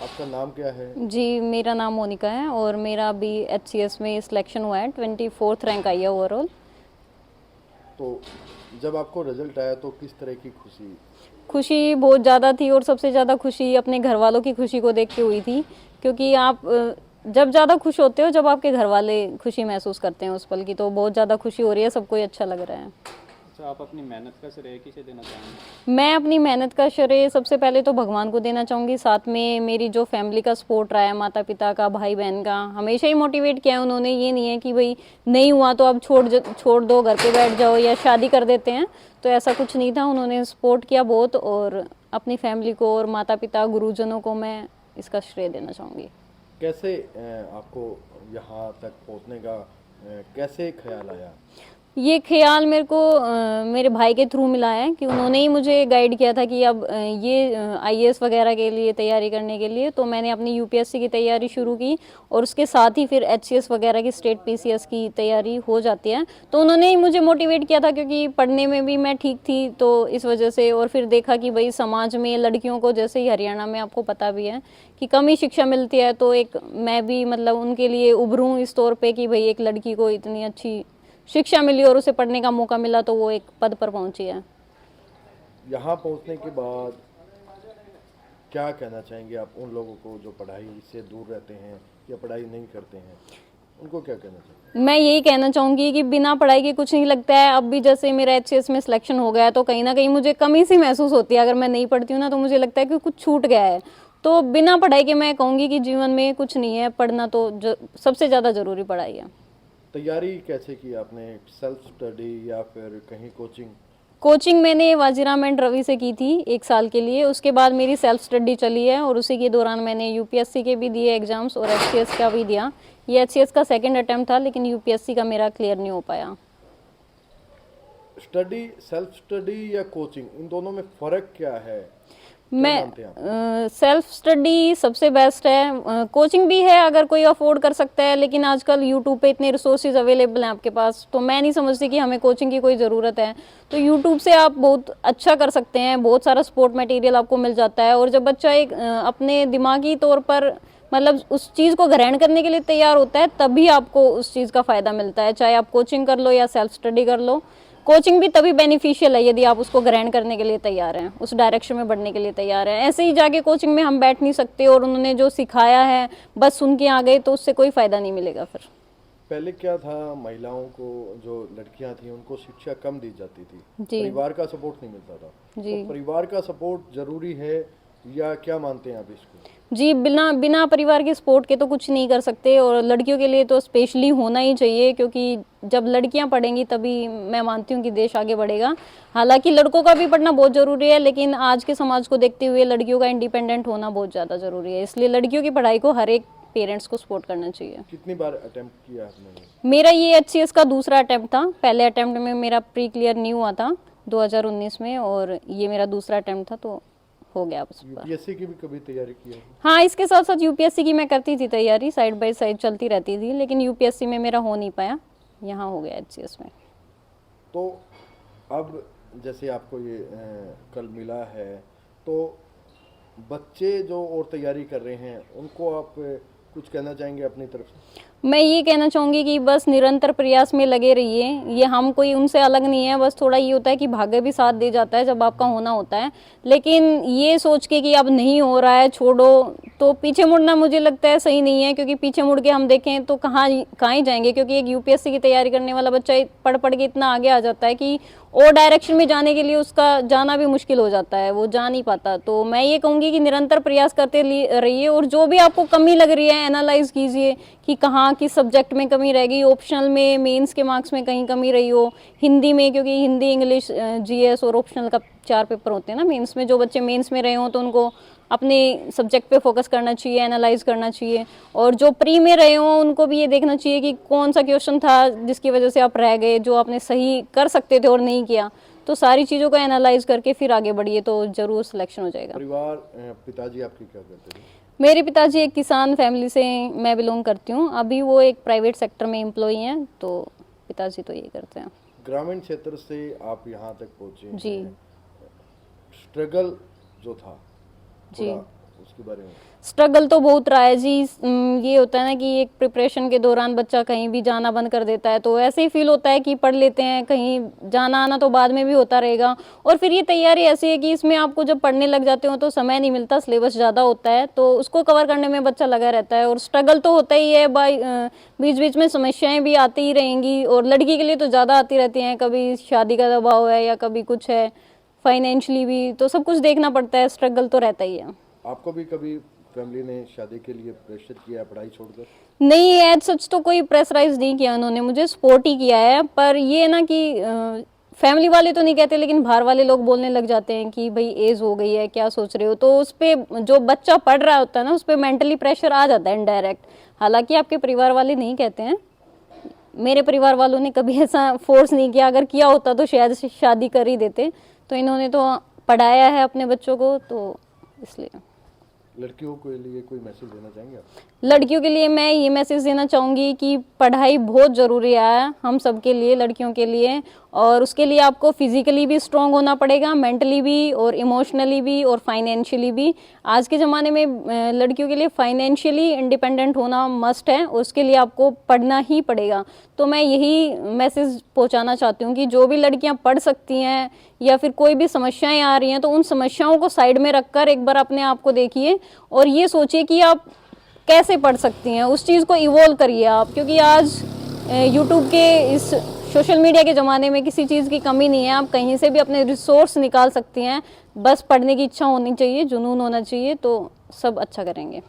आपका नाम क्या है? जी, मेरा नाम मोनिका है और मेरा अभी एचसीएस में सिलेक्शन हुआ है। 24th रैंक आई है ओवरऑल। तो जब आपको रिजल्ट आया तो किस तरह की खुशी? खुशी बहुत ज़्यादा थी और सबसे ज़्यादा खुशी अपने घर वालों की खुशी को देख के हुई थी, क्योंकि आप जब ज़्यादा खुश होते हो जब आपके घर वाले खुशी महसूस करते हैं उस पल की, तो बहुत ज़्यादा खुशी हो रही है, सबको ही अच्छा लग रहा है। अच्छा, आप अपनी मेहनत का श्रेय किसे देना चाहेंगे? मैं अपनी मेहनत का श्रेय सबसे पहले तो भगवान को देना चाहूँगी, साथ में मेरी जो फैमिली का सपोर्ट रहा है, माता पिता का, भाई बहन का, हमेशा ही मोटिवेट किया है उन्होंने। ये नहीं है कि भाई नहीं हुआ तो अब छोड़ दो, घर पे बैठ जाओ या शादी कर देते हैं, तो ऐसा कुछ नहीं था। उन्होंने सपोर्ट किया बहुत, और अपनी फैमिली को और माता पिता गुरुजनों को मैं इसका श्रेय देना चाहूँगी। कैसे आपको यहाँ तक पहुँचने का कैसे ख्याल आया? ये ख्याल मेरे को मेरे भाई के थ्रू मिला है, कि उन्होंने ही मुझे गाइड किया था कि अब ये आईएएस वगैरह के लिए तैयारी करने के लिए, तो मैंने अपनी यूपीएससी की तैयारी शुरू की, और उसके साथ ही फिर एचसीएस वगैरह की स्टेट पीसीएस की तैयारी हो जाती है। तो उन्होंने ही मुझे मोटिवेट किया था, क्योंकि पढ़ने में भी मैं ठीक थी तो इस वजह से। और फिर देखा कि भाई समाज में लड़कियों को, जैसे ही हरियाणा में आपको पता भी है कि कम ही शिक्षा मिलती है, तो एक मैं भी मतलब उनके लिए उभरूँ इस तौर पर कि भाई एक लड़की को इतनी अच्छी शिक्षा मिली और उसे पढ़ने का मौका मिला, तो वो एक पद पर पहुंची है। यहाँ पहुँचने के बाद क्या कहना चाहेंगे आप उन लोगों को जो पढ़ाई से दूर रहते हैं या पढ़ाई नहीं करते हैं, उनको क्या कहना चाहेंगे? मैं यही कहना चाहूंगी कि बिना पढ़ाई के कुछ नहीं लगता है। अब भी जैसे मेरा एचसीएस में सिलेक्शन हो गया है, तो कहीं ना कहीं मुझे कमी सी महसूस होती है। अगर मैं नहीं पढ़ती हूँ ना, तो मुझे लगता है कि कुछ छूट गया है। तो बिना पढ़ाई के मैं कहूँगी कि जीवन में कुछ नहीं है, पढ़ना तो सबसे ज़्यादा ज़रूरी पढ़ाई है। तैयारी कैसे की आपने? सेल्फ स्टडी या फिर कहीं कोचिंग? कोचिंग मैंने वाजीराम एंड रवि से की थी 1 साल के लिए। उसके बाद मेरी सेल्फ स्टडी चली है, और उसी के दौरान मैंने यूपीएससी के भी दिए एग्जाम्स और एचसीएस का भी दिया। ये एचसीएस का सेकंड अटेम्प्ट था, लेकिन यूपीएससी का मेरा क्लियर नहीं हो पाया। स्टडी, सेल्फ स्टडी या कोचिंग, इन दोनों में फ़र्क क्या है? क्या मानते हैं आप? मैं सेल्फ स्टडी सबसे बेस्ट है। कोचिंग भी है अगर कोई अफोर्ड कर सकता है, लेकिन आजकल यूट्यूब पे इतने रिसोर्सेज अवेलेबल हैं आपके पास, तो मैं नहीं समझती कि हमें कोचिंग की कोई ज़रूरत है। तो यूट्यूब से आप बहुत अच्छा कर सकते हैं, बहुत सारा सपोर्ट मटेरियल आपको मिल जाता है। और जब बच्चा एक अपने दिमागी तौर पर मतलब उस चीज़ को ग्रहण करने के लिए तैयार होता है, तभी आपको उस चीज़ का फ़ायदा मिलता है, चाहे आप कोचिंग कर लो या सेल्फ स्टडी कर लो। कोचिंग भी तभी बेनिफिशियल है यदि आप उसको ग्रहण करने के लिए तैयार हैं, उस डायरेक्शन में बढ़ने के लिए तैयार हैं। ऐसे ही जाके कोचिंग में हम बैठ नहीं सकते और उन्होंने जो सिखाया है बस सुन के आ गए, तो उससे कोई फ़ायदा नहीं मिलेगा फिर। पहले क्या था, महिलाओं को, जो लड़कियां थी उनको शिक्षा कम दी जाती थी, जी। परिवार का सपोर्ट नहीं मिलता था। जी। तो परिवार का सपोर्ट जरूरी है या क्या मानते हैं आप इसको? जी, बिना बिना परिवार के सपोर्ट के तो कुछ नहीं कर सकते, और लड़कियों के लिए तो स्पेशली होना ही चाहिए, क्योंकि जब लड़कियां पढ़ेंगी तभी मैं मानती हूँ कि देश आगे बढ़ेगा। हालांकि लड़कों का भी पढ़ना बहुत ज़रूरी है, लेकिन आज के समाज को देखते हुए लड़कियों का इंडिपेंडेंट होना बहुत ज़्यादा ज़रूरी है, इसलिए लड़कियों की पढ़ाई को हर एक पेरेंट्स को सपोर्ट करना चाहिए। कितनी बार अटेम्प्ट किया आपने? मेरा ये एचसीएस का दूसरा अटेम्प्ट था। पहले अटेम्प्ट में मेरा प्री क्लियर नहीं हुआ था 2019 में, और ये मेरा दूसरा अटेम्प्ट था, तो हो गया उस पर। यूपीएससी की भी कभी तैयारी की है? हाँ, इसके साथ साथ यूपीएससी की मैं करती थी तैयारी, साइड बाय साइड चलती रहती थी, लेकिन यूपीएससी में मेरा हो नहीं पाया, यहाँ हो गया एचसीएस में। तो अब जैसे आपको ये कल मिला है, तो बच्चे जो और तैयारी कर रहे हैं उनको आप कुछ कहना चाहेंगे अपनी तरफ से? मैं ये कहना चाहूँगी कि बस निरंतर प्रयास में लगे रहिए। ये हम कोई उनसे अलग नहीं है, बस थोड़ा ये होता है कि भाग्य भी साथ दे जाता है जब आपका होना होता है। लेकिन ये सोच के कि अब नहीं हो रहा है छोड़ो, तो पीछे मुड़ना मुझे लगता है सही नहीं है, क्योंकि पीछे मुड़ के हम देखें तो कहाँ कहाँ ही जाएंगे। क्योंकि एक यूपीएससी की तैयारी करने वाला बच्चा पढ़ पढ़ के इतना आगे आ जाता है कि और डायरेक्शन में जाने के लिए उसका जाना भी मुश्किल हो जाता है, वो जा नहीं पाता। तो मैं ये कहूँगी कि निरंतर प्रयास करते रहिए, और जो भी आपको कमी लग रही है एनालाइज कीजिए कि कहाँ किस सब्जेक्ट में कमी रहेगी। ऑप्शनल में, मेंस के मार्क्स में कहीं कमी रही हो, हिंदी में, क्योंकि हिंदी, इंग्लिश, जीएस और ऑप्शनल का 4 पेपर होते हैं ना मेंस में, जो बच्चे मेंस में रहे हों तो उनको अपने सब्जेक्ट पे फोकस करना चाहिए, एनालाइज करना चाहिए। और जो प्री में रहे हों उनको भी ये देखना चाहिए कि कौन सा क्वेश्चन था जिसकी वजह से आप रह गए, जो आपने सही कर सकते थे और नहीं किया। तो सारी चीज़ों को एनालाइज करके फिर आगे बढ़िए, तो ज़रूर सिलेक्शन हो जाएगा। परिवार, पिताजी आपके क्या करते थे? मेरे पिताजी एक किसान फैमिली से मैं बिलोंग करती हूँ। अभी वो एक प्राइवेट सेक्टर में एम्प्लॉई हैं, तो पिताजी तो यही करते हैं। ग्रामीण क्षेत्र से आप यहाँ तक पहुँचे जी। हैं, स्ट्रगल जो था जी। थोड़ा उसके बारे में? स्ट्रगल तो बहुत रहा है जी। ये होता है ना कि एक प्रिपरेशन के दौरान बच्चा कहीं भी जाना बंद कर देता है, तो ऐसे ही फील होता है कि पढ़ लेते हैं, कहीं जाना आना तो बाद में भी होता रहेगा। और फिर ये तैयारी ऐसी है कि इसमें आपको जब पढ़ने लग जाते हो तो समय नहीं मिलता, सिलेबस ज़्यादा होता है, तो उसको कवर करने में बच्चा लगा रहता है। और स्ट्रगल तो होता ही है, बीच बीच में समस्याएं भी आती ही रहेंगी, और लड़की के लिए तो ज़्यादा आती रहती हैं। कभी शादी का दबाव है या कभी कुछ है, फाइनेंशियली भी, तो सब कुछ देखना पड़ता है, स्ट्रगल तो रहता ही है। आपको भी कभी फैमिली ने शादी के लिए प्रेशर किया पढ़ाई छोड़कर? नहीं, एज सच तो कोई प्रेशराइज नहीं किया उन्होंने, मुझे सपोर्ट ही किया है। पर ये ना कि फैमिली वाले तो नहीं कहते, लेकिन बाहर वाले लोग बोलने लग जाते हैं कि भाई एज हो गई है, क्या सोच रहे हो। तो उस पर जो बच्चा पढ़ रहा होता है ना, उस पर मेंटली प्रेशर आ जाता है इनडायरेक्ट। हालांकि आपके परिवार वाले नहीं कहते हैं, मेरे परिवार वालों ने कभी ऐसा फोर्स नहीं किया, अगर किया होता तो शायद शादी कर ही देते। तो इन्होंने तो पढ़ाया है अपने बच्चों को, तो इसलिए। लड़कियों के लिए कोई मैसेज देना चाहेंगे आप? लड़कियों के लिए मैं ये मैसेज देना चाहूँगी कि पढ़ाई बहुत ज़रूरी है हम सब के लिए, लड़कियों के लिए। और उसके लिए आपको फिजिकली भी स्ट्रांग होना पड़ेगा, मेंटली भी, और इमोशनली भी, और फाइनेंशियली भी। आज के ज़माने में लड़कियों के लिए फाइनेंशियली इंडिपेंडेंट होना मस्ट है, उसके लिए आपको पढ़ना ही पड़ेगा। तो मैं यही मैसेज पहुंचाना चाहती हूँ कि जो भी लड़कियां पढ़ सकती हैं या फिर कोई भी समस्याएं आ रही हैं, तो उन समस्याओं को साइड में रखकर एक बार अपने आप को देखिए और ये सोचिए कि आप कैसे पढ़ सकती हैं, उस चीज़ को इवॉल्व करिए आप। क्योंकि आज यूट्यूब के इस सोशल मीडिया के ज़माने में किसी चीज़ की कमी नहीं है, आप कहीं से भी अपने रिसोर्स निकाल सकती हैं। बस पढ़ने की इच्छा होनी चाहिए, जुनून होना चाहिए, तो सब अच्छा करेंगे।